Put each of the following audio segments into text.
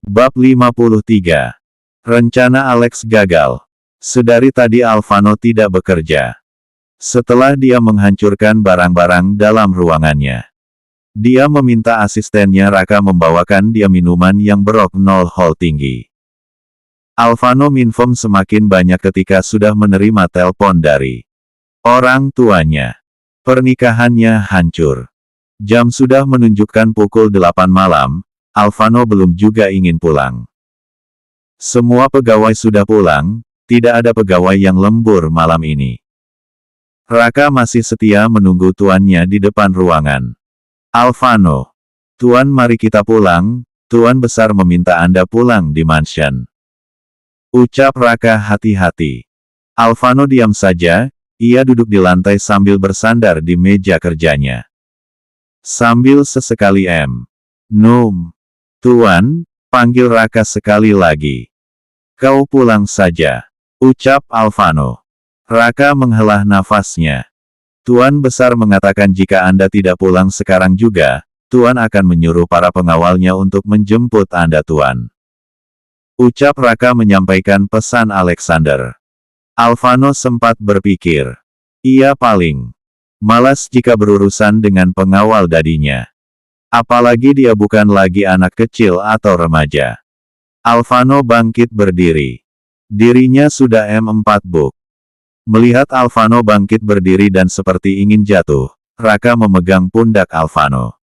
Bab 53. Rencana Alex gagal. Sedari tadi Alvano tidak bekerja. Setelah dia menghancurkan barang-barang dalam ruangannya, dia meminta asistennya Raka membawakan dia minuman yang beroknol tinggi. Alvano minfom semakin banyak ketika sudah menerima telepon dari orang tuanya. Pernikahannya hancur. Jam sudah menunjukkan pukul 8 malam, Alvano belum juga ingin pulang. Semua pegawai sudah pulang, tidak ada pegawai yang lembur malam ini. Raka masih setia menunggu tuannya di depan ruangan. Alvano, Tuan, mari kita pulang, Tuan Besar meminta Anda pulang di mansion. Ucap Raka hati-hati. Alvano diam saja, ia duduk di lantai sambil bersandar di meja kerjanya. Sambil sesekali Num. Tuan, panggil Raka sekali lagi. Kau pulang saja, ucap Alvano. Raka menghela nafasnya. Tuan Besar mengatakan jika Anda tidak pulang sekarang juga, Tuan akan menyuruh para pengawalnya untuk menjemput Anda, Tuan. Ucap Raka menyampaikan pesan Alexander. Alvano sempat berpikir. Ia paling malas jika berurusan dengan pengawal dadinya. Apalagi dia bukan lagi anak kecil atau remaja. Alvano bangkit berdiri. Dirinya sudah 4 buk. Melihat Alvano bangkit berdiri dan seperti ingin jatuh, Raka memegang pundak Alvano.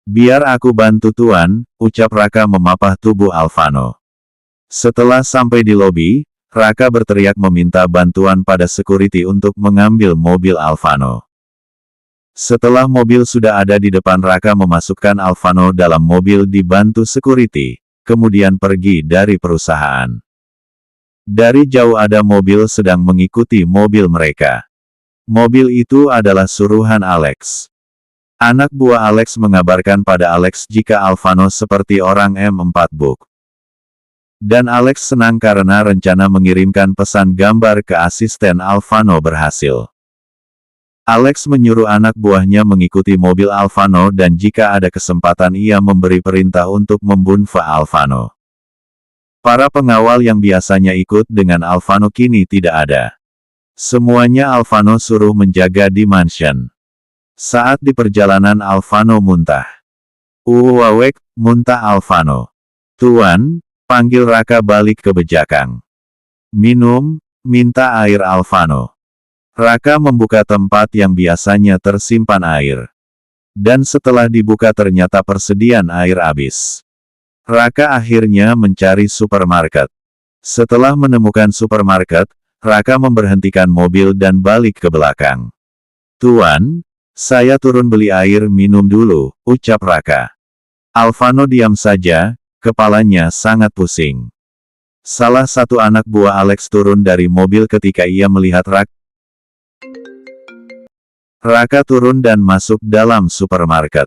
Biar aku bantu Tuan, ucap Raka memapah tubuh Alvano. Setelah sampai di lobi, Raka berteriak meminta bantuan pada security untuk mengambil mobil Alvano. Setelah mobil sudah ada di depan, Raka memasukkan Alvano dalam mobil dibantu security, kemudian pergi dari perusahaan. Dari jauh ada mobil sedang mengikuti mobil mereka. Mobil itu adalah suruhan Alex. Anak buah Alex mengabarkan pada Alex jika Alvano seperti orang 4 buk. Dan Alex senang karena rencana mengirimkan pesan gambar ke asisten Alvano berhasil. Alex menyuruh anak buahnya mengikuti mobil Alvano dan jika ada kesempatan ia memberi perintah untuk membunuh Alvano. Para pengawal yang biasanya ikut dengan Alvano kini tidak ada. Semuanya Alvano suruh menjaga di mansion. Saat di perjalanan Alvano muntah. Uwawek, muntah Alvano. Tuan, panggil Raka balik ke bejakang. Minum, minta air Alvano. Raka membuka tempat yang biasanya tersimpan air. Dan setelah dibuka ternyata persediaan air habis. Raka akhirnya mencari supermarket. Setelah menemukan supermarket, Raka memberhentikan mobil dan balik ke belakang. Tuan, saya turun beli air minum dulu, ucap Raka. Alvano diam saja, kepalanya sangat pusing. Salah satu anak buah Alex turun dari mobil ketika ia melihat Raka. Raka turun dan masuk dalam supermarket.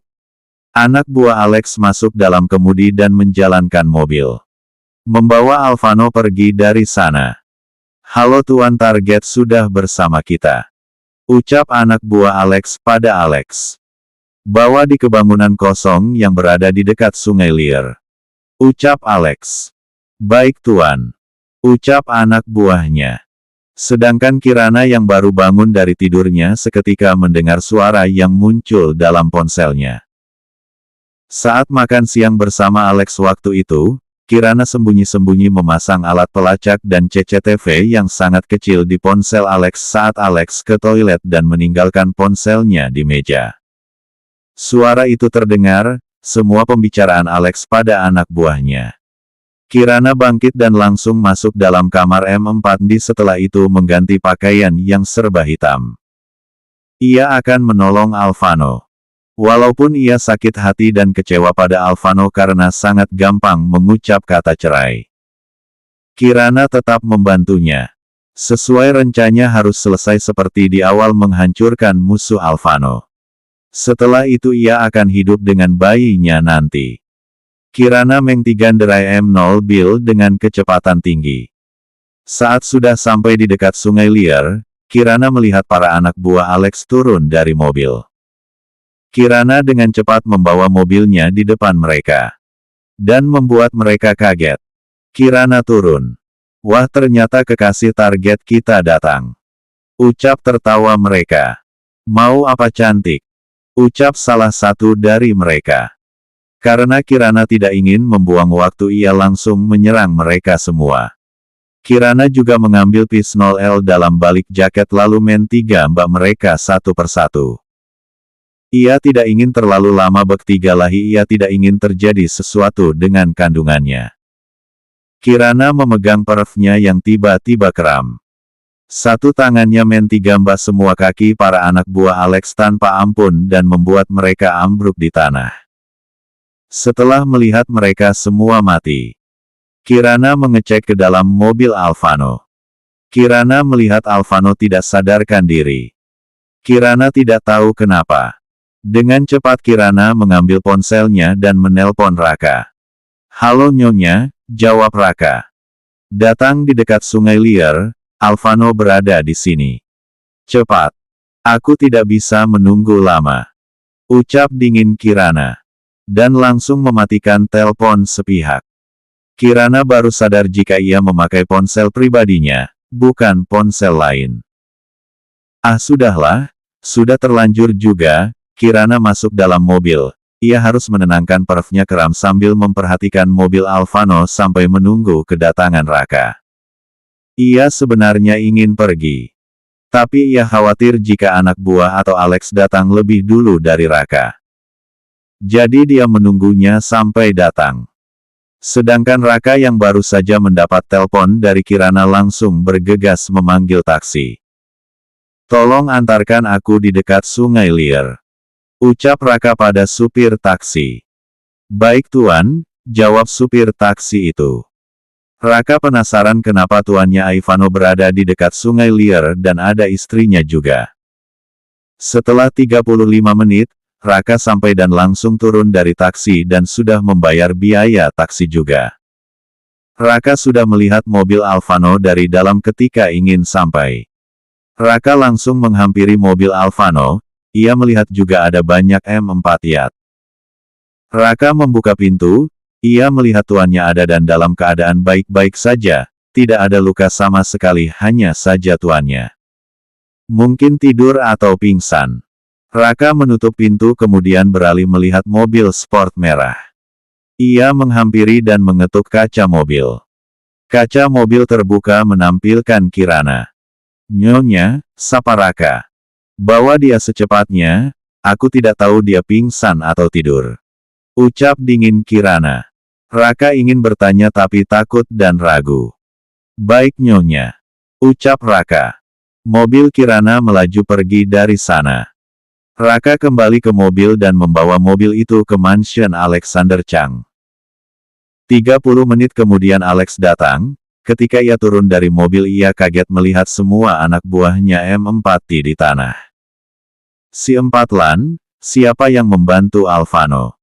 Anak buah Alex masuk dalam kemudi dan menjalankan mobil. Membawa Alvano pergi dari sana. Halo Tuan, target sudah bersama kita. Ucap anak buah Alex pada Alex. Bawa di kebangunan kosong yang berada di dekat Sungai Lier. Ucap Alex. Baik Tuan. Ucap anak buahnya. Sedangkan Kirana yang baru bangun dari tidurnya seketika mendengar suara yang muncul dalam ponselnya. Saat makan siang bersama Alex waktu itu, Kirana sembunyi-sembunyi memasang alat pelacak dan CCTV yang sangat kecil di ponsel Alex saat Alex ke toilet dan meninggalkan ponselnya di meja. Suara itu terdengar, semua pembicaraan Alex pada anak buahnya. Kirana bangkit dan langsung masuk dalam kamar M4D setelah itu mengganti pakaian yang serba hitam. Ia akan menolong Alvano. Walaupun ia sakit hati dan kecewa pada Alvano karena sangat gampang mengucap kata cerai. Kirana tetap membantunya. Sesuai rencananya harus selesai seperti di awal menghancurkan musuh Alvano. Setelah itu ia akan hidup dengan bayinya nanti. Kirana mengtiganderai M0 Bill dengan kecepatan tinggi. Saat sudah sampai di dekat Sungai Lier, Kirana melihat para anak buah Alex turun dari mobil. Kirana dengan cepat membawa mobilnya di depan mereka. dan membuat mereka kaget. Kirana turun. Wah, ternyata kekasih target kita datang. Ucap tertawa mereka. Mau apa cantik? Ucap salah satu dari mereka. Karena Kirana tidak ingin membuang waktu, ia langsung menyerang mereka semua. Kirana juga mengambil pistol L dalam balik jaket lalu mentembak mereka satu persatu. Ia tidak ingin terlalu lama bertiga-lahi, ia tidak ingin terjadi sesuatu dengan kandungannya. Kirana memegang perfnya yang tiba-tiba kram. Satu tangannya mentembak semua kaki para anak buah Alex tanpa ampun dan membuat mereka ambruk di tanah. Setelah melihat mereka semua mati, Kirana mengecek ke dalam mobil Alvano. Kirana melihat Alvano tidak sadarkan diri. Kirana tidak tahu kenapa. Dengan cepat Kirana mengambil ponselnya dan menelpon Raka. Halo Nyonya, jawab Raka. Datang di dekat Sungai Liar, Alvano berada di sini. Cepat. Aku tidak bisa menunggu lama. Ucap dingin Kirana. Dan langsung mematikan telepon sepihak. Kirana baru sadar jika ia memakai ponsel pribadinya, bukan ponsel lain. Ah sudahlah, sudah terlanjur juga. Kirana masuk dalam mobil. Ia harus menenangkan perfnya kram sambil memperhatikan mobil Alvano sampai menunggu kedatangan Raka. Ia sebenarnya ingin pergi. Tapi ia khawatir jika anak buah atau Alex datang lebih dulu dari Raka. Jadi dia menunggunya sampai datang. Sedangkan Raka yang baru saja mendapat telepon dari Kirana langsung bergegas memanggil taksi. Tolong antarkan aku di dekat Sungai Liar. Ucap Raka pada supir taksi. Baik tuan, jawab supir taksi itu. Raka penasaran kenapa tuannya Ivano berada di dekat Sungai Liar dan ada istrinya juga. Setelah 35 menit, Raka sampai dan langsung turun dari taksi dan sudah membayar biaya taksi juga. Raka sudah melihat mobil Alvano dari dalam ketika ingin sampai. Raka langsung menghampiri mobil Alvano, ia melihat juga ada banyak M4 Yat. Raka membuka pintu, ia melihat tuannya ada dan dalam keadaan baik-baik saja, tidak ada luka sama sekali, hanya saja tuannya mungkin tidur atau pingsan. Raka menutup pintu kemudian beralih melihat mobil sport merah. Ia menghampiri dan mengetuk kaca mobil. Kaca mobil terbuka menampilkan Kirana. Nyonya, sapa Raka. Bawa dia secepatnya, aku tidak tahu dia pingsan atau tidur. Ucap dingin Kirana. Raka ingin bertanya tapi takut dan ragu. Baik Nyonya. Ucap Raka. Mobil Kirana melaju pergi dari sana. Raka kembali ke mobil dan membawa mobil itu ke mansion Alexander Chang. 30 menit kemudian Alex datang. Ketika ia turun dari mobil ia kaget melihat semua anak buahnya M4 di tanah. Si Empat Lan, siapa yang membantu Alvano?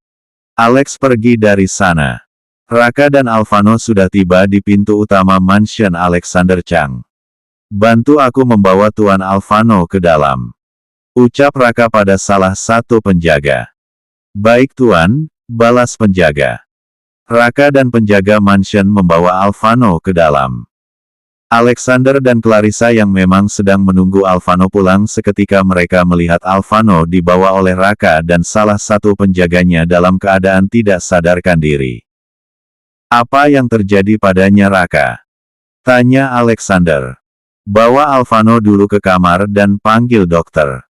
Alex pergi dari sana. Raka dan Alvano sudah tiba di pintu utama mansion Alexander Chang. Bantu aku membawa Tuan Alvano ke dalam. Ucap Raka pada salah satu penjaga. Baik Tuan, balas penjaga. Raka dan penjaga mansion membawa Alvano ke dalam. Alexander dan Clarissa yang memang sedang menunggu Alvano pulang seketika mereka melihat Alvano dibawa oleh Raka dan salah satu penjaganya dalam keadaan tidak sadarkan diri. Apa yang terjadi padanya Raka? Tanya Alexander. Bawa Alvano dulu ke kamar dan panggil dokter.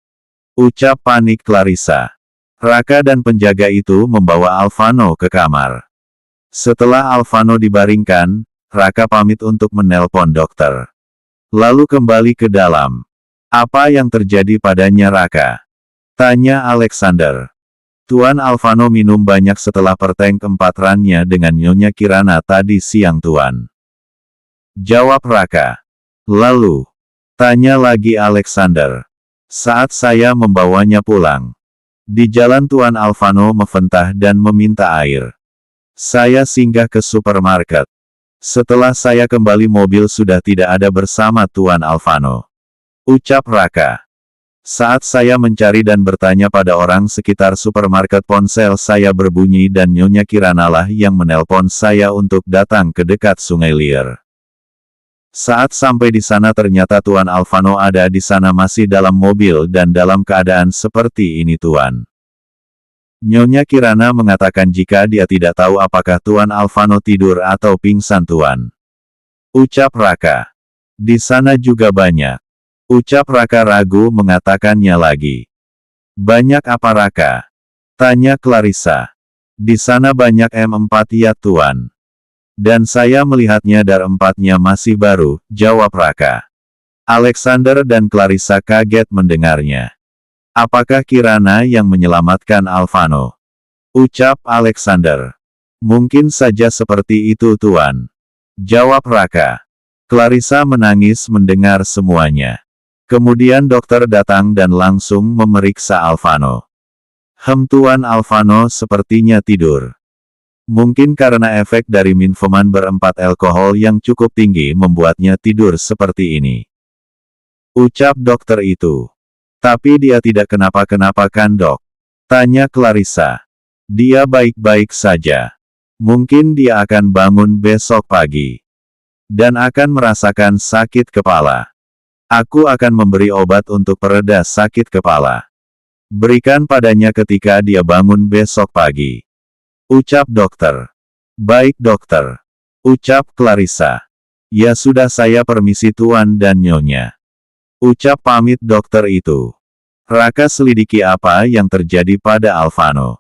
Ucap panik Clarissa. Raka dan penjaga itu membawa Alvano ke kamar. Setelah Alvano dibaringkan, Raka pamit untuk menelpon dokter. Lalu kembali ke dalam. Apa yang terjadi padanya Raka? Tanya Alexander. Tuan Alvano minum banyak setelah perteng keempat rannya dengan Nyonya Kirana tadi siang Tuan. Jawab Raka. Lalu, tanya lagi Alexander. Saat saya membawanya pulang. Di jalan Tuan Alvano memfentah dan meminta air. Saya singgah ke supermarket. Setelah saya kembali mobil sudah tidak ada bersama Tuan Alvano. Ucap Raka. Saat saya mencari dan bertanya pada orang sekitar supermarket, ponsel saya berbunyi dan Nyonya Kirana lah yang menelpon saya untuk datang ke dekat Sungai Lier. Saat sampai di sana ternyata Tuan Alvano ada di sana masih dalam mobil dan dalam keadaan seperti ini Tuan. Nyonya Kirana mengatakan jika dia tidak tahu apakah Tuan Alvano tidur atau pingsan Tuan. Ucap Raka. Di sana juga banyak. Ucap Raka ragu mengatakannya lagi. Banyak apa Raka? Tanya Clarissa. Di sana banyak M4 ya Tuan. Dan saya melihatnya dar 4-nya masih baru, jawab Raka. Alexander dan Clarissa kaget mendengarnya. Apakah Kirana yang menyelamatkan Alvano? Ucap Alexander. Mungkin saja seperti itu Tuan. Jawab Raka. Clarissa menangis mendengar semuanya. Kemudian dokter datang dan langsung memeriksa Alvano. Tuan Alvano sepertinya tidur. Mungkin karena efek dari minuman ber-4 alkohol yang cukup tinggi membuatnya tidur seperti ini. Ucap dokter itu. Tapi dia tidak kenapa-kenapa kan dok? Tanya Clarissa. Dia baik-baik saja. Mungkin dia akan bangun besok pagi. Dan akan merasakan sakit kepala. Aku akan memberi obat untuk pereda sakit kepala. Berikan padanya ketika dia bangun besok pagi. Ucap dokter. Baik dokter. Ucap Clarissa. Ya sudah saya permisi Tuan dan Nyonya. Ucap pamit dokter itu. Raka selidiki apa yang terjadi pada Alvano.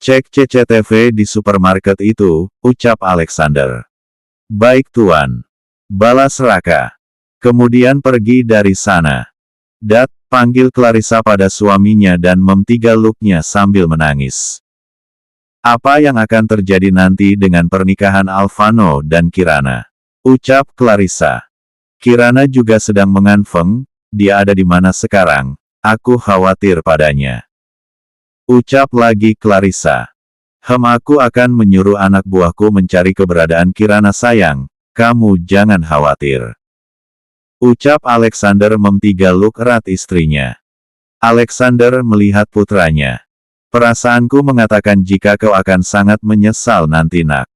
Cek CCTV di supermarket itu, ucap Alexander. Baik Tuan. Balas Raka. Kemudian pergi dari sana. Dat, panggil Clarissa pada suaminya dan memtigaluknya sambil menangis. Apa yang akan terjadi nanti dengan pernikahan Alvano dan Kirana? Ucap Clarissa. Kirana juga sedang menganfeng, dia ada di mana sekarang, aku khawatir padanya. Ucap lagi Clarissa. Aku akan menyuruh anak buahku mencari keberadaan Kirana sayang, kamu jangan khawatir. Ucap Alexander memtigaluk erat istrinya. Alexander melihat putranya. Perasaanku mengatakan jika kau akan sangat menyesal nanti nak.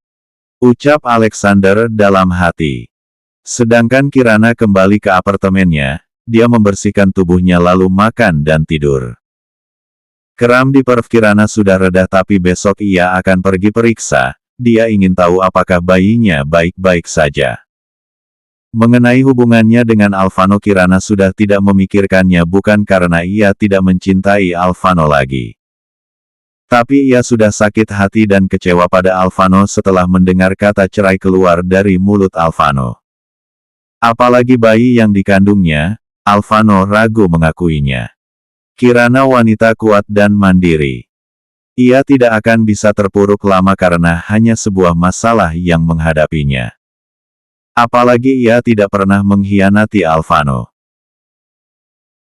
Ucap Alexander dalam hati. Sedangkan Kirana kembali ke apartemennya, dia membersihkan tubuhnya lalu makan dan tidur. Kram di perut Kirana sudah reda tapi besok ia akan pergi periksa, dia ingin tahu apakah bayinya baik-baik saja. Mengenai hubungannya dengan Alvano Kirana sudah tidak memikirkannya bukan karena ia tidak mencintai Alvano lagi. Tapi ia sudah sakit hati dan kecewa pada Alvano setelah mendengar kata cerai keluar dari mulut Alvano. Apalagi bayi yang dikandungnya, Alvano ragu mengakuinya. Kirana wanita kuat dan mandiri. Ia tidak akan bisa terpuruk lama karena hanya sebuah masalah yang menghadapinya. Apalagi ia tidak pernah mengkhianati Alvano.